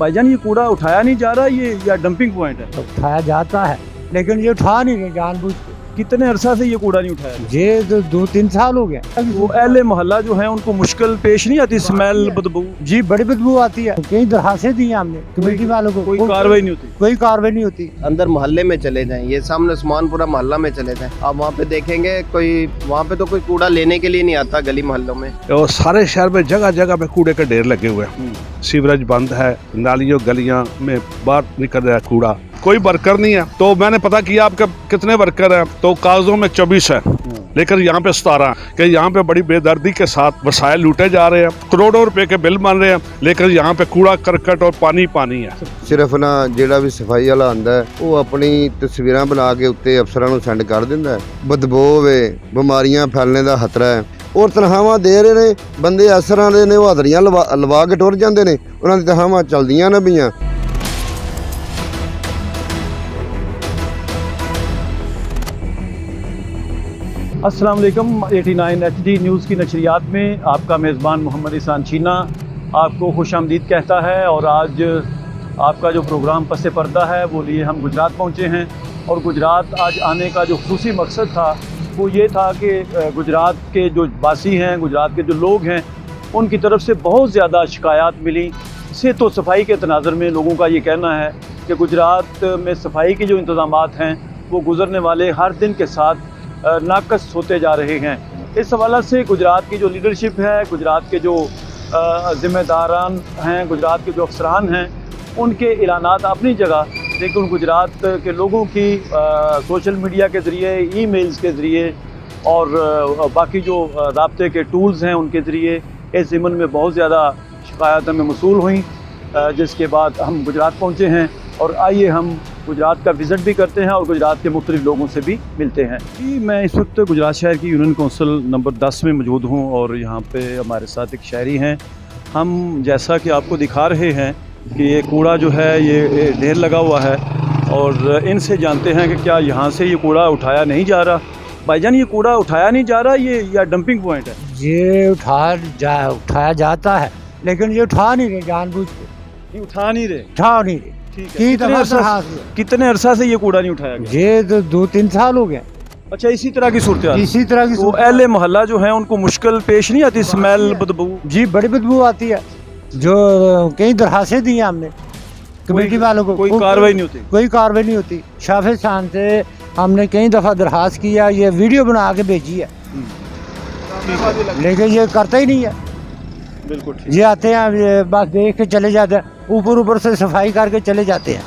भाईजान ये कूड़ा उठाया नहीं जा रहा, ये या डंपिंग पॉइंट है? उठाया जाता है लेकिन ये उठा नहीं रहे जानबूझ के। कितने अरसा से ये कूड़ा नहीं उठाया जा ये तो 2-3 साल हो गए। वो अहले मोहल्ला जो है उनको मुश्किल पेश नहीं आती? स्मेल, बदबू? जी बड़ी बदबू आती है। कई दरखास्तें दी हैं हमने कमेटी वालों को, कोई कार्रवाई नहीं होती? कोई कार्रवाई नहीं होती। अंदर मोहल्ले में चले जाएं, ये सामने उस्मानपुरा मोहल्ला में चले जाएं, आप वहाँ पे देखेंगे कोई वहाँ पे तो कोई कूड़ा लेने के लिए नहीं आता गली मोहल्लों में। और सारे शहर में जगह जगह पे कूड़े के ढेर लगे हुए हैं। सीवरेज बंद है, नालियों गलियां में बाहर निकल रहा है कूड़ा, कोई वर्कर नहीं है। तो मैंने पता किया आपके कितने वर्कर हैं, तो कागजों में 24 है, लेकिन यहाँ पे 17 कि यहाँ पे बड़ी बेदर्दी के साथ वसाइल लूटे जा रहे हैं, करोड़ों रुपए के बिल बन रहे हैं, लेकिन यहाँ पे कूड़ा करकट और पानी पानी है। सिर्फ ना ਜਿਹੜਾ ਵੀ ਸਫਾਈ ਵਾਲਾ ਆਂਦਾ ਉਹ ਆਪਣੀ ਤਸਵੀਰਾਂ ਬਣਾ ਕੇ ਉੱਤੇ ਅਫਸਰਾਂ ਨੂੰ ਸੈਂਡ ਕਰ ਦਿੰਦਾ ਹੈ। ਬਦਬੂ ਹੋਵੇ, ਬਿਮਾਰੀਆਂ ਫੈਲਣੇ ਦਾ ਖਤਰਾ ਹੈ। ਔਰ ਤਨਖਾਹਾਂ ਦੇ ਰਹੇ ਨੇ ਬੰਦੇ ਅਸਰਾਂ ਦੇ ਨੇ, ਉਹ ਹਾਜ਼ਰੀਆਂ ਲਵਾ ਕੇ ਟੁਰ ਜਾਂਦੇ ਨੇ, ਉਹਨਾਂ ਦੀ ਤਨਖਾਹਾਂ ਚੱਲਦੀਆਂ ਨਾ ਪਈਆਂ। अस्सलाम वालेकुम। 89 HD न्यूज़ की नशरियात में आपका मेज़बान मोहम्मद इहसान चीना आपको खुशामदीद कहता है। और आज आपका जो प्रोग्राम पस पर्दा है वो लिए हम गुजरात पहुँचे हैं। और गुजरात आज आने का जो खुसूसी मकसद था वो ये था कि गुजरात के जो वासी हैं, गुजरात के जो लोग हैं, उनकी तरफ से बहुत ज़्यादा शिकायत मिली। से तो सफाई के तनाज़र में लोगों का ये कहना है कि गुजरात में सफाई के जो इंतज़ामात हैं वो गुज़रने वाले हर दिन के साथ नाकस होते जा रहे हैं। इस हवाले से गुजरात की जो लीडरशिप है, गुजरात के जो ज़िम्मेदारान हैं, गुजरात के जो अफसरान हैं, उनके ऐलानात अपनी जगह, लेकिन गुजरात के लोगों की सोशल मीडिया के ज़रिए, ईमेल्स के ज़रिए और बाकी जो राब्ते के टूल्स हैं उनके ज़रिए इस ज़िमन में बहुत ज़्यादा शिकायत हमें मसूल हुई, जिसके बाद हम गुजरात पहुँचे हैं। और आइए हम गुजरात का विज़िट भी करते हैं और गुजरात के मुख्तलिफ लोगों से भी मिलते हैं। जी, मैं इस वक्त गुजरात शहर की यूनियन कौंसिल नंबर 10 में मौजूद हूँ और यहाँ पे हमारे साथ एक शहरी हैं। हम जैसा कि आपको दिखा रहे हैं कि ये कूड़ा जो है ये ढेर लगा हुआ है और इनसे जानते हैं कि क्या यहाँ से ये कूड़ा उठाया नहीं जा रहा। भाईजान ये कूड़ा उठाया नहीं जा रहा, ये या डंपिंग पॉइंट है? ये उठाया जाता है लेकिन ये उठा नहीं रहे जानबूझ के। ये उठा नहीं रहे? उठा नहीं रहे। कितने अरसा से ये कूड़ा नहीं उठाया गया? ये तो 2-3 साल हो गए। अच्छा, इसी तरह की सूरत हाल? इसी तरह की। वो अहले मोहल्ला जो है उनको मुश्किल पेश नहीं आती? स्मेल, बदबू? जी बड़ी बदबू आती है। जो कई दरखास्तें दी हैं हमने कमेटी वालों को, कोई कार्रवाई नहीं होती? कोई कार्रवाई नहीं होती। शाफे शान से हमने कई दफ़ा दरखास्त किया, ये वीडियो बना के भेजी है, लेकिन ये करता ही नहीं है। बिल्कुल ठीक। ये आते हैं, ये बस देख के चले जाते हैं, ऊपर से सफाई करके चले जाते हैं।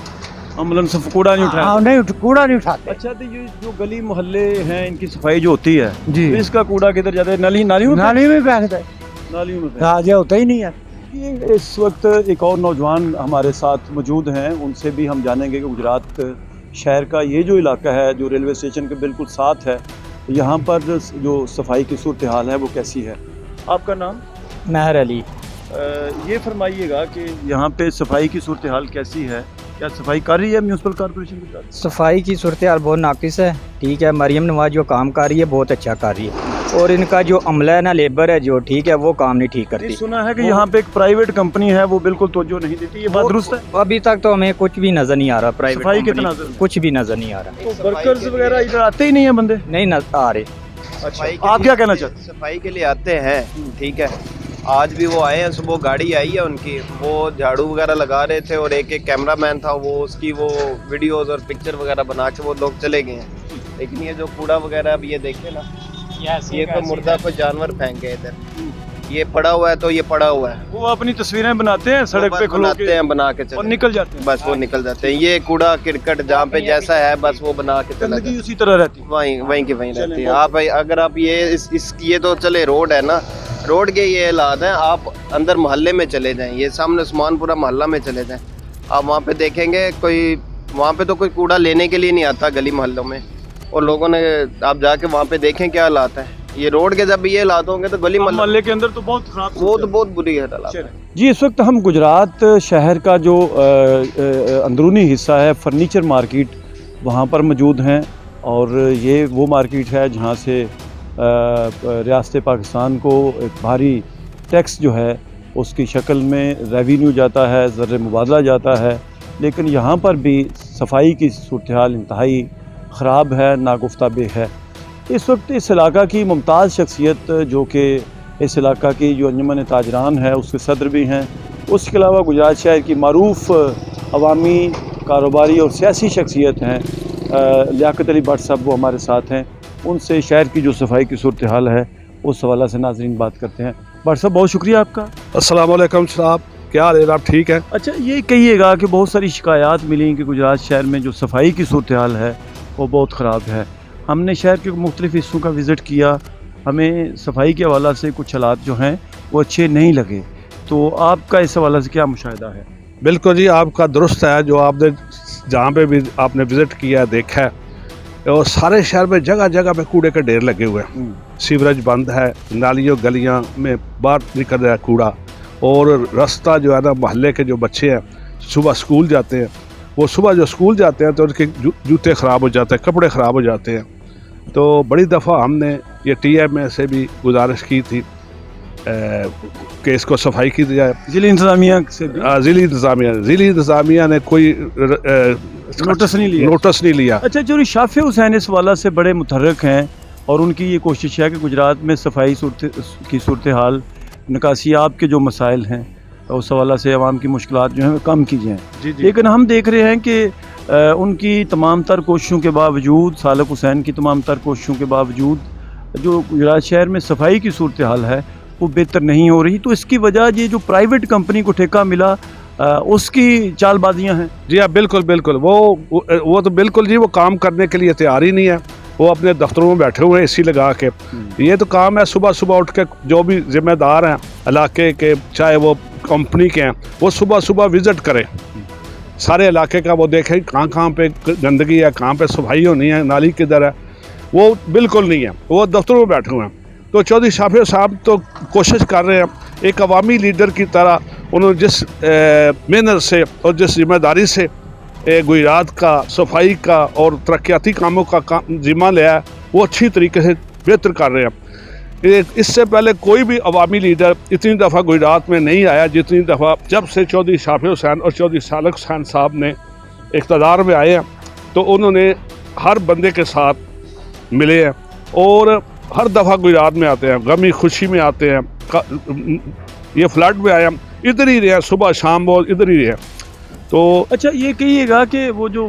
अमलन से कूड़ा नहीं उठाया? नहीं, कूड़ा नहीं उठाते। अच्छा, तो ये जो गली मोहल्ले हैं इनकी सफाई जो होती है जी, तो इसका कूड़ा किधर जाता है? नालियों में फेंकते हैं। नालियों में? हाँ, ये होता ही नहीं है। ये इस वक्त एक और नौजवान हमारे साथ मौजूद हैं, उनसे भी हम जानेंगे कि गुजरात शहर का ये जो इलाका है जो रेलवे स्टेशन के बिल्कुल साथ है, यहाँ पर जो सफाई की सूरत हाल है वो कैसी है? आपका नाम? महर अली। ये फरमाइएगा कि यहाँ पे सफाई की सूरत हाल कैसी है? क्या सफाई कर रही है म्यूनसिपल कॉर्पोरेशन की तरफ? सफाई की सूरत हाल बहुत नाकिस है। ठीक है, मरियम नवाज जो काम कर रही है बहुत अच्छा कर रही है, और इनका जो अमला है ना, लेबर है जो, ठीक है, वो काम नहीं ठीक करती। सुना है कि यहाँ पे एक प्राइवेट कंपनी है वो बिल्कुल तवज्जो नहीं देती, ये बात दुरुस्त है? अभी तक तो हमें कुछ भी नजर नहीं आ रहा। प्राइवेट सफाई के कंपनी तनाज़ुर कुछ भी नजर नहीं आ रहा। तो वर्कर्स वगैरह इधर आते ही नहीं है बंदे? नहीं नजर आ रहे। अच्छा, आप क्या कहना चाहते हैं? सफाई के लिए आते हैं, ठीक है, आज भी वो आए हैं, सुबह गाड़ी आई है उनकी, वो झाड़ू वगैरह लगा रहे थे और एक कैमरामैन था, वो उसकी वो वीडियोस और पिक्चर वगैरह बना के वो लोग चले गए हैं। लेकिन ये जो कूड़ा वगैरह अब ये देखे ना, ये तो मुर्दा कोई जानवर फेंक गए इधर, ये पड़ा हुआ है तो ये पड़ा हुआ है। वो अपनी तस्वीरें बनाते हैं सड़क पे, बनाते हैं, बना के और निकल जाते हैं। बस वो निकल जाते हैं। ये कूड़ा क्रिकेट जहाँ पे जैसा है बस वो बना के चला जाता है। उसी तरह रहती है, वहीं की वहीं रहती है। आप अगर आप ये ये तो चले रोड है ना, रोड के ये हालात हैं, आप अंदर मोहल्ले में चले जाएं, ये सामने उस्मानपुरा मोहल्ला में चले जाएं, आप वहाँ पे देखेंगे कोई वहाँ पे तो कोई कूड़ा लेने के लिए नहीं आता गली मोहल्लों में, और लोगों ने आप जाके वहाँ पे देखें क्या हालात है। ये रोड के जब ये हालात होंगे तो गली मोहल्ले के अंदर तो बहुत खराब, वो तो बहुत बुरी हालात है। जी, इस वक्त हम गुजरात शहर का जो अंदरूनी हिस्सा है, फर्नीचर मार्केट, वहाँ पर मौजूद हैं। और ये वो मार्केट है जहाँ से रियासत पाकिस्तान को एक भारी टैक्स जो है उसकी शक्ल में रेवेन्यू जाता है, ज़र मुबादला जाता है, लेकिन यहाँ पर भी सफाई की सूरत हाल इंतहाई ख़राब है, नागुफ्ताबे है। इस वक्त इस इलाका की मुमताज़ शख्सियत जो कि इस इलाका की जो अंजुमन ताजरान है उसके सदर भी हैं, उसके अलावा गुजरात शहर की मारूफ़ अवामी कारोबारी और सियासी शख्सियत हैं, लियाकत अली भट्ट साहब वो हमारे साथ हैं। उनसे शहर की जो सफाई की सूरत हाल है उस हवाला से नाज़रीन बात करते हैं। भट्ट साहब बहुत शुक्रिया आपका। अस्सलाम वालेकुम साहब, क्या हाल है आप? ठीक है। अच्छा, ये कहिएगा कि बहुत सारी शिकायत मिली कि गुजरात शहर में जो सफाई की सूरत हाल है वो बहुत ख़राब है। हमने शहर के मुख्तलिफ़ हिस्सों का विज़िट किया, हमें सफाई के हवाला से कुछ हालात जो हैं वो अच्छे नहीं लगे, तो आपका इस हवाला से क्या मुशाहिदा है? बिल्कुल जी, आपका दुरुस्त है। जो आपने जहाँ पे भी आपने विज़िट किया है, देखा है, और सारे शहर में जगह जगह पे कूड़े के ढेर लगे हुए हैं। सीवरेज बंद है, नालियों गलियाँ में बाहर निकल रहा है कूड़ा, और रास्ता जो है ना, मोहल्ले के जो बच्चे हैं सुबह स्कूल जाते हैं, वो सुबह जो स्कूल जाते हैं तो उनके जूते ख़राब हो जाते हैं, कपड़े ख़राब हो जाते हैं। तो बड़ी दफ़ा हमने ये TMA से भी गुजारिश की थी कि इसको सफाई की जाए। ज़िला इंतज़ामिया से भी? ज़िली इंतज़ामिया ने कोई नोटिस नहीं लिया। अच्छा, जो शाफ़े हुसैन इस वाला से बड़े मुतहर्रिक हैं और उनकी ये कोशिश है कि गुजरात में सफाई की सूरत हाल, निकासियाब के जो मसाइल हैं उस हवाला से आवाम की मुश्किलात जो हैं कम की जाएँ। लेकिन हम देख रहे हैं कि उनकी तमाम तर कोशिशों के बावजूद, सालक हुसैन की तमाम तर कोशिशों के बावजूद जो गुजरात शहर में सफाई की सूरत हाल है वो बेहतर नहीं हो रही। तो इसकी वजह ये जो प्राइवेट कंपनी को ठेका मिला उसकी चालबाजियाँ हैं। जी हाँ, बिल्कुल बिल्कुल। वो तो बिल्कुल जी, वो काम करने के लिए तैयार ही नहीं है। वो अपने दफ्तरों में बैठे हुए हैं AC लगा के। ये तो काम है सुबह सुबह उठ के जो भी जिम्मेदार हैं इलाके के, चाहे वो कंपनी के हैं, वो सुबह सुबह विज़िट करें सारे इलाके का, वो देखें कहाँ पे गंदगी है, कहाँ पे सफाई होनी है, नाली किधर है। वो बिल्कुल नहीं है, वो दफ्तरों में बैठे हुए हैं। तो चौधरी शाफी साहब तो कोशिश कर रहे हैं एक अवामी लीडर की तरह, उन्होंने जिस मेहनत से और जिस जिम्मेदारी से गुजरात का सफाई का और तरक्याती कामों का जिम्मा लिया है, वो अच्छी तरीके से बेहतर कर रहे हैं। इससे पहले कोई भी अवामी लीडर इतनी दफ़ा गुजरात में नहीं आया जितनी दफ़ा जब से चौधरी शाफी हुसैन और चौधरी सालक हुसैन साहब ने इक़्तिदार में आए हैं। तो उन्होंने हर बंदे के साथ मिले हैं और हर दफ़ा गुजरात में आते हैं, गमी खुशी में आते हैं, ये फ्लड में आए, इधर ही रहे, सुबह शाम वो इधर ही रहे। तो अच्छा, ये कहिएगा कि वो जो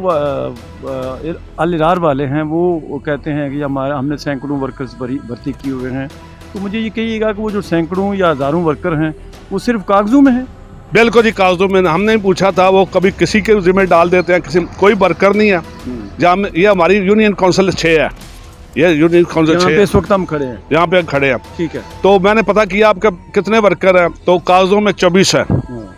अल-इरार वाले हैं वो कहते हैं कि हमने सैकड़ों वर्कर्स भर्ती किए हुए हैं, तो मुझे ये कहिएगा कि वो जो सैकड़ों या हज़ारों वर्कर हैं वो सिर्फ कागज़ों में हैं? बिल्कुल जी, कागज़ों में। हमने ही पूछा था, वो कभी किसी के ज़िम्मे डाल देते हैं, किसी कोई वर्कर नहीं है। जहाँ ये हमारी यूनियन काउंसिल 6 है, ये यूनियन काउंसिल 6 इस वक्त हम खड़े हैं, यहाँ पे खड़े हैं। ठीक है। तो मैंने पता किया आपका कितने वर्कर हैं, तो कागज़ों में 24 है,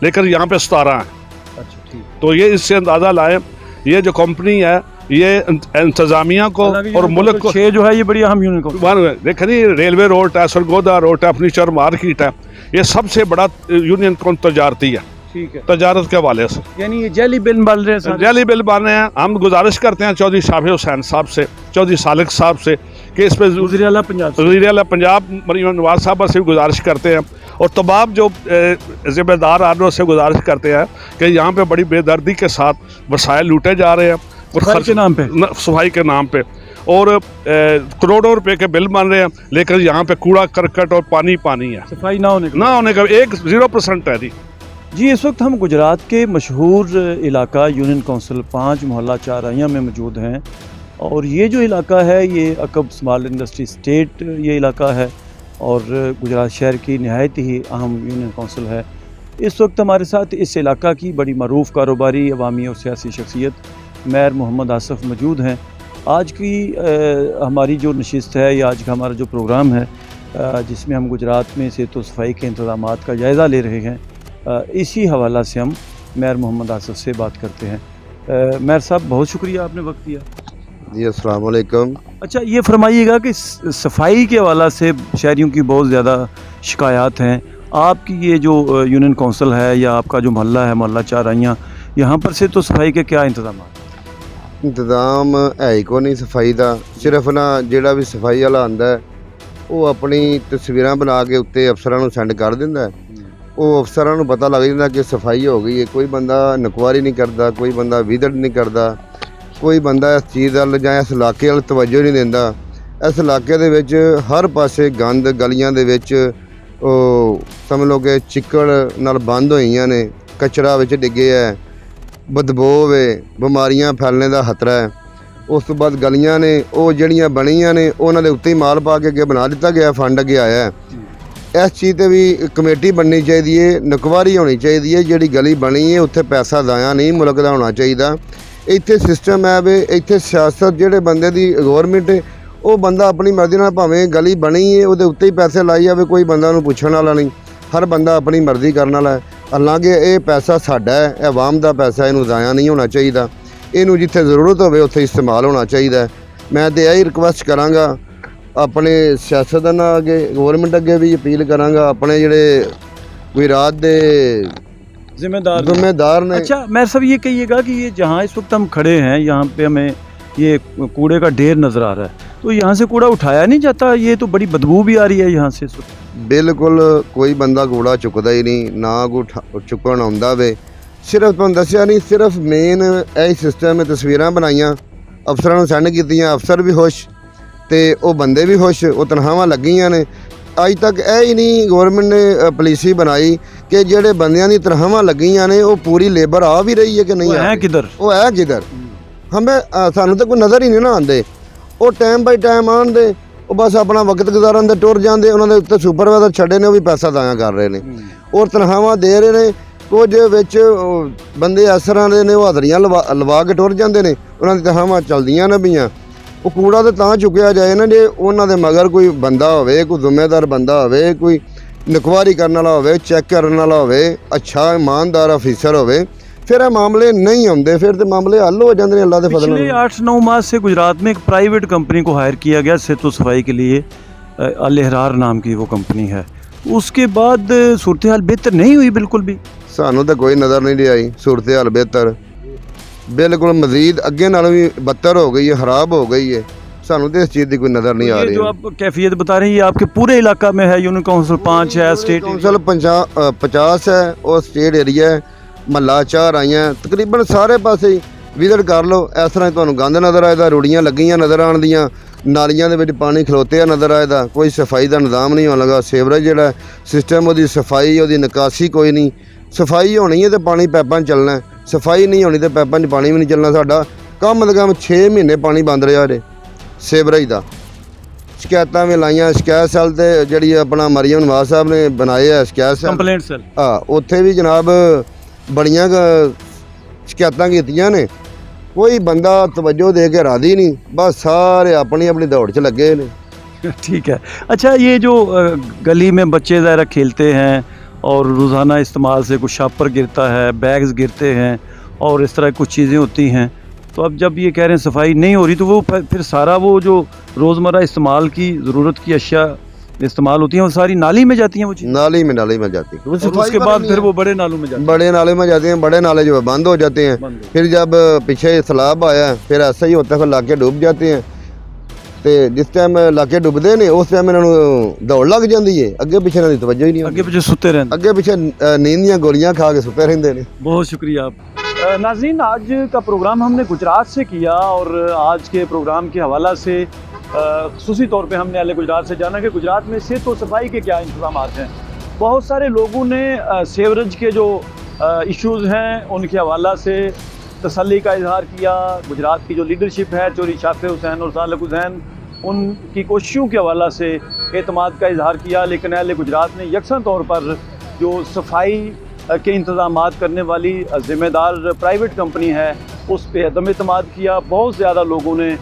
लेकिन यहाँ पे 17 हैं। अच्छा, ठीक। तो ये इससे अंदाज़ा लाएं, ये जो कंपनी है ये इंतज़ामिया को और मुल्क को 6 जो है ये बड़ी अहम यूनियन काउंसिल। देखें जी, रेलवे रोड है, सरगोदा रोड है, फर्नीचर मार्केट है, ये सबसे बड़ा यूनियन काउंसिल तजारती है। ठीक है। तजारत के हवाले से यानी ये जैली बिल बन रहे हैं, जैली बिल बन रहे हैं। हम गुजारिश करते हैं चौधरी शाफी हुसैन साहब से, चौधरी सालिक साहब से कि इस पर वज़ीर आला पंजाब मरीम नवाज साहब से गुजारिश करते हैं और तमाम जो ज़िम्मेदार आदमियों से गुजारिश करते हैं कि यहाँ पे बड़ी बेदर्दी के साथ वसाइल लूटे जा रहे हैं और सफाई के नाम पे, सफाई के नाम पे, और करोड़ों रुपए के बिल बन रहे हैं, लेकिन यहाँ पे कूड़ा करकट और पानी है, सफाई ना होने का 0% है जी। इस वक्त हम गुजरात के मशहूर इलाका यूनियन काउंसिल 5 मोहल्ला चाराइयाँ में मौजूद हैं और ये जो इलाका है ये अकब स्मॉल इंडस्ट्री स्टेट ये इलाका है और गुजरात शहर की नहायत ही अहम यूनियन काउंसिल है। इस वक्त हमारे साथ इस इलाका की बड़ी मरूफ़ कारोबारी, अवामी और सियासी शख्सियत मेयर मोहम्मद आसिफ मौजूद हैं। आज की हमारी जो नशिस्त है या आज का हमारा जो प्रोग्राम है जिसमें हम गुजरात में सेहत व सफाई के इंतज़ामात का जायज़ा ले रहे हैं, इसी हवाला से हम मेयर मोहम्मद आसिफ से बात करते हैं। मेयर साहब, बहुत शुक्रिया आपने वक्त दिया। जी अस्सलाम वालेकुम। अच्छा, ये फरमाइएगा कि सफाई के हवाला से शहरियों की बहुत ज़्यादा शिकायत हैं। आपकी ये जो यूनियन काउंसिल है या आपका जो मोहल्ला है, मोहल्ला चाराइयाँ, यहाँ पर से तो सफाई के क्या इंतज़ाम? इंतज़ाम है ही को नहीं सफाई का। सिर्फ ना ਜਿਹੜਾ भी सफाई वाला आंदा है वो अपनी तस्वीरां बना के उत्ते अफसरां नूं सेंड कर दिंदा है। ਉਹ ਅਫਸਰਾਂ ਨੂੰ ਪਤਾ ਲੱਗ ਜਾਂਦਾ ਕਿ ਸਫਾਈ ਹੋ ਗਈ ਹੈ। ਕੋਈ ਬੰਦਾ ਨਕਵਾਰੀ ਨਹੀਂ ਕਰਦਾ, ਕੋਈ ਬੰਦਾ ਵਿਦੜ ਨਹੀਂ ਕਰਦਾ, ਕੋਈ ਬੰਦਾ ਇਸ ਚੀਜ਼ ਵੱਲ ਜਾਂ ਇਸ ਇਲਾਕੇ ਵੱਲ ਤਵੱਜੋ ਨਹੀਂ ਦਿੰਦਾ। ਇਸ ਇਲਾਕੇ ਦੇ ਵਿੱਚ ਹਰ ਪਾਸੇ ਗੰਦ, ਗਲੀਆਂ ਦੇ ਵਿੱਚ ਉਹ ਸਮਝ ਲਓ ਕਿ ਚਿੱਕੜ ਨਾਲ ਬੰਦ ਹੋਈਆਂ ਨੇ, ਕਚਰਾ ਵਿੱਚ ਡਿੱਗੇ ਹੈ, ਬਦਬੂ ਵੇ, ਬਿਮਾਰੀਆਂ ਫੈਲਣੇ ਦਾ ਖਤਰਾ ਹੈ। ਉਸ ਤੋਂ ਬਾਅਦ ਗਲੀਆਂ ਨੇ ਉਹ ਜਿਹੜੀਆਂ ਬਣੀਆਂ ਨੇ ਉਹਨਾਂ ਦੇ ਉੱਤੇ ਹੀ ਮਾਲ ਪਾ ਕੇ ਅੱਗੇ ਬਣਾ ਦਿੱਤਾ ਗਿਆ, ਫੰਡ ਅੱਗੇ ਆਇਆ ਹੈ। ਇਸ ਚੀਜ਼ 'ਤੇ ਵੀ ਕਮੇਟੀ ਬਣਨੀ ਚਾਹੀਦੀ ਹੈ, ਨਕਵਾਰੀ ਹੋਣੀ ਚਾਹੀਦੀ ਹੈ। ਜਿਹੜੀ ਗਲੀ ਬਣੀ ਹੈ ਉੱਥੇ ਪੈਸਾ ਦਾਇਆ ਨਹੀਂ, ਮੁਲਕ ਦਾ ਹੋਣਾ ਚਾਹੀਦਾ। ਇੱਥੇ ਸਿਸਟਮ ਹੈ ਵੀ ਇੱਥੇ ਸਿਆਸਤ ਜਿਹੜੇ ਬੰਦੇ ਦੀ ਗੌਰਮੈਂਟ ਉਹ ਬੰਦਾ ਆਪਣੀ ਮਰਜ਼ੀ ਨਾਲ ਭਾਵੇਂ ਗਲੀ ਬਣੀ ਹੈ ਉਹਦੇ ਉੱਤੇ ਹੀ ਪੈਸੇ ਲਾਈ ਜਾਵੇ, ਕੋਈ ਬੰਦਾ ਉਹਨੂੰ ਪੁੱਛਣ ਵਾਲਾ ਨਹੀਂ। ਹਰ ਬੰਦਾ ਆਪਣੀ ਮਰਜ਼ੀ ਕਰਨ ਵਾਲਾ ਹੈ। ਹਾਲਾਂਕਿ ਇਹ ਪੈਸਾ ਸਾਡਾ ਹੈ, ਇਹ ਆਵਾਮ ਦਾ ਪੈਸਾ, ਇਹਨੂੰ ਜ਼ਾਇਆ ਨਹੀਂ ਹੋਣਾ ਚਾਹੀਦਾ। ਇਹਨੂੰ ਜਿੱਥੇ ਜ਼ਰੂਰਤ ਹੋਵੇ ਉੱਥੇ ਇਸਤੇਮਾਲ ਹੋਣਾ ਚਾਹੀਦਾ ਹੈ। ਮੈਂ ਤਾਂ ਇਹੀ ਰਿਕੁਐਸਟ ਕਰਾਂਗਾ ਆਪਣੇ ਸਿਆਸਤਦਾਨਾਂ ਅੱਗੇ, गवर्नमेंट ਅੱਗੇ ਵੀ ਅਪੀਲ ਕਰਾਂਗਾ, ਆਪਣੇ ਜਿਹੜੇ गुजरात ਦੇ जिम्मेदार ने। अच्छा मैं सब ये कहिएगा कि ये जहाँ इस वक्त हम खड़े हैं यहाँ पे हमें ये कूड़े का ढेर नज़र आ रहा है, तो यहाँ से कूड़ा उठाया नहीं जाता? ये तो बड़ी बदबू भी आ रही है यहाँ से इस वक्त। बिल्कुल कोई बंदा कूड़ा चुकता ही नहीं, ना कोई चुकन आउंदा वे। सिर्फ तुहानूं दस्सिया नहीं, सिर्फ मेन यही सिस्टम है। तस्वीरां बनाईयां, अफसरां नूं सेंड कीतियां, अफसर भी खुश ते वो बंदे भी खुश, वो तनख्वाहां लगियां ने। अज तक यह ही नहीं गवर्नमेंट ने पॉलिसी बनाई कि ਜਿਹੜੇ ਬੰਦਿਆਂ ਦੀ ਤਨਖਾਹਾਂ ਲੱਗੀਆਂ ਨੇ ਉਹ ਪੂਰੀ ਲੇਬਰ ਆ ਵੀ ਰਹੀ ਹੈ ਕਿ ਨਹੀਂ? ਹੈ ਕਿਧਰ? ਉਹ ਹੈ ਕਿਧਰ? ਹਮੇ ਸਾਨੂੰ ਤਾਂ ਕੋਈ ਨਜ਼ਰ ਹੀ ਨਹੀਂ ਨਾ ਆਉਂਦੇ। ਉਹ ਟਾਈਮ ਬਾਈ ਟਾਈਮ ਆਉਂਦੇ, ਉਹ ਬਸ ਆਪਣਾ ਵਕਤ ਗੁਜ਼ਾਰਨ ਦੇ ਟੁਰ ਜਾਂਦੇ। ਉਹਨਾਂ ਦੇ ਉੱਤੇ ਸੁਪਰਵਾਈਜ਼ਰ ਛੱਡੇ ਨੇ, ਉਹ ਵੀ ਪੈਸਾ ਦਾਇਆ ਕਰ ਰਹੇ ਨੇ ਔਰ ਤਨਖਾਹਾਂ ਦੇ ਰਹੇ ਨੇ। ਕੁਝ ਵਿੱਚ ਬੰਦੇ ਇਸ ਤਰ੍ਹਾਂ ਦੇ ਨੇ, ਉਹ ਹਾਜ਼ਰੀਆਂ ਲਵਾ ਕੇ ਟੁਰ ਜਾਂਦੇ ਨੇ, ਉਹਨਾਂ ਦੀ ਤਨਖਾਹਾਂ ਚੱਲਦੀਆਂ ਨੇ ਪਈਆਂ। ਉਹ ਕੂੜਾ ਤਾਂ ਚੁੱਕਿਆ ਜਾਏ ਨਾ ਜੇ ਉਹਨਾਂ ਦੇ ਮਗਰ ਕੋਈ ਬੰਦਾ ਹੋਵੇ, ਕੋਈ ਜ਼ਿੰਮੇਦਾਰ ਬੰਦਾ ਹੋਵੇ, ਕੋਈ ਨਕਵਾਰੀ ਕਰਨ ਵਾਲਾ ਹੋਵੇ, ਚੈੱਕ ਕਰਨ ਵਾਲਾ ਹੋਵੇ, ਅੱਛਾ ईमानदार अफिसर होवे, फिर ये मामले नहीं आते, फिर तो मामले हल हो जाते हैं अल्लाह के फजल। पिछले 8-9 माह से गुजरात में एक प्राइवेट कंपनी को हायर किया गया सेतु सफाई के लिए, अल अहरार नाम की वो कंपनी है। उसके बाद सूरत हाल बेहतर नहीं हुई बिल्कुल भी? सानू तो कोई नज़र नहीं आई सूरत हाल बेहतर, बिल्कुल मजीद अगे नालों भी बदतर हो गई है, खराब हो गई है। सानू तो इस चीज़ की कोई नज़र नहीं आ रही। जो आप कैफियत बता रहे हैं ये आपके पूरे इलाका में है? यूनियन काउंसिल 5 है, स्टेट काउंसिल 50 है और स्टेट एरिया है, महला 4 आईयां, तकरीबन सारे पासे विजिट कर लो। इस तरह तुहानूं गंद नज़र आएगा, रूड़ियाँ लगियां नज़र आउण दियां, नालियां दे विच पानी खलोते नज़र आएगा, कोई सफाई का निज़ाम नहीं होने लगा। सीवरेज जिहड़ा सिस्टम उहदी सफाई, उहदी निकासी कोई नहीं। सफाई होनी है तो पानी पैपां चलना है, सफाई नहीं होनी तो पैपां पानी भी नहीं चलना। साडा कम अज कम 6 महीने पानी बंद रहा जे सीवरेज का। शिकायतां भी लाइयां, शिकायत सैल ते जिहड़ी अपना मरियम नवाज साहब ने बनाए है शिकायत सैल, कंप्लेंट सैल, हाँ उत्थे भी जनाब बड़ियां शिकायतां कीतियां ने, कोई बंदा तवज्जो दे के राजी नहीं, बस सारे अपनी अपनी दौड़ च लगे ने। ठीक है। अच्छा ये जो गली में बच्चे ज़रा खेलते हैं और रोज़ाना इस्तेमाल से कुछ शापर गिरता है, बैग्स गिरते हैं और इस तरह कुछ चीज़ें होती हैं, तो अब जब ये कह रहे हैं सफाई नहीं हो रही तो वो फिर सारा वो जो रोज़मर्रा इस्तेमाल की ज़रूरत की अशिया इस्तेमाल होती हैं वो सारी नाली में जाती हैं, वो चीज़ नाली में जाती है। उसके बाद फिर वो बड़े नालों में जाती हैं। बड़े नाले में जाते हैं, बड़े नाले जो बंद हो जाते हैं। फिर जब पीछे सैलाब आया फिर ऐसा ही होता है, फिर इलाके डूब जाते हैं। तो जिस टाइम इलाके डुबते हैं उस टाइम इन्होंने दौड़ लग जाती है, अगे पिछे इन्होंने तवज्जो ही नहीं, अगे पीछे सुते रहते, अगे पिछे नींद दी गोलियां खा के सुते रहते हैं। बहुत शुक्रिया आप। नाज़रीन, आज का प्रोग्राम हमने गुजरात से किया और आज के प्रोग्राम के हवाला से खुसूसी तौर पे हमने अहले गुजरात से जाना कि गुजरात में सेहत और सफाई के क्या इंतज़ाम हैं। बहुत सारे लोगों ने सीवरेज के जो इश्यूज़ हैं उनके हवाला से तसल्ली का इजहार किया। गुजरात की जो लीडरशिप है, चौधरी शाफे हुसैन और सालक हुसैन, उनकी कोशिशों के हवाला से एतमाद का इजहार किया। लेकिन अहले गुजरात ने यकसन तौर पर जो सफाई के इंतज़ामात करने वाली ज़िम्मेदार प्राइवेट कंपनी है उस पर अदम एतमाद किया। बहुत ज़्यादा लोगों ने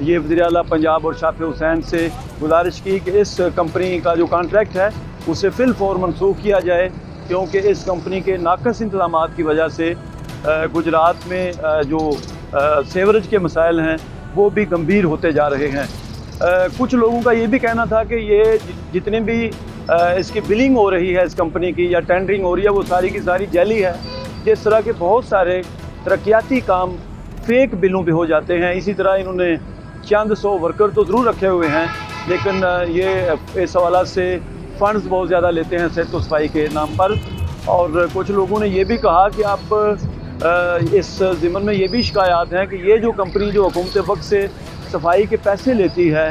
ये वज़ीर आला पंजाब और शाफे हुसैन से गुजारिश की कि इस कंपनी का जो कॉन्ट्रैक्ट है उसे फिल फौर मनसूख किया जाए, क्योंकि इस कंपनी के नाकस इंतज़ामात की वजह से गुजरात में जो सीवरेज के मसाइल हैं वो भी गंभीर होते जा रहे हैं। कुछ लोगों का ये भी कहना था कि ये जितनी भी इसकी बिलिंग हो रही है इस कंपनी की या टेंडरिंग हो रही है वो सारी की सारी जाली है। जिस तरह के बहुत सारे तरक्याती काम फेक बिलों पे हो जाते हैं। इसी तरह इन्होंने चंद 100 वर्कर तो ज़रूर रखे हुए हैं, लेकिन ये इस हवाला से फ़ंड्स बहुत ज़्यादा लेते हैं सेहत और सफाई के नाम पर। और कुछ लोगों ने ये भी कहा कि आप इस ज़िम्मन में ये भी शिकायत हैं कि ये जो कंपनी जो हुकूमत वक्त से सफाई के पैसे लेती है,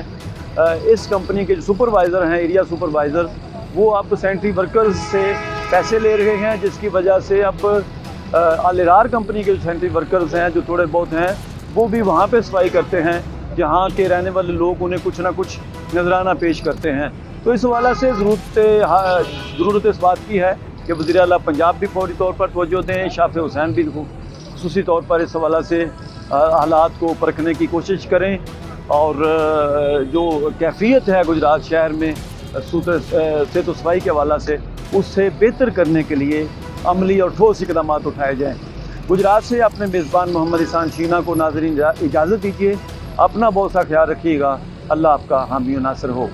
इस कंपनी के जो सुपरवाइज़र हैं, एरिया सुपरवाइज़र, वो अब सैनिटरी वर्कर्स से पैसे ले रहे हैं, जिसकी वजह से अब अल-इरार कंपनी के जो सैनिटरी वर्कर्स हैं, जो थोड़े बहुत हैं, वो भी वहाँ पे सफाई करते हैं जहाँ के रहने वाले लोग उन्हें कुछ ना कुछ नजराना पेश करते हैं। तो इस हवाले से ज़रूरत इस बात की है कि वज़ीर आला पंजाब भी फौरी तौर पर तवज्जो दें, शाफे हुसैन भी खुसूसी तौर पर इस हवाले से हालात को परखने की कोशिश करें और जो कैफियत है गुजरात शहर में सेहत सफाई के हवाला से, उससे बेहतर करने के लिए अमली और ठोस इकदाम उठाए जाएँ। गुजरात से अपने मेज़बान मोहम्मद इहसान शीना को नाज़रीन इजाज़त दीजिए। अपना बहुत सा ख्याल रखिएगा। अल्लाह आपका हामी और नासिर हो।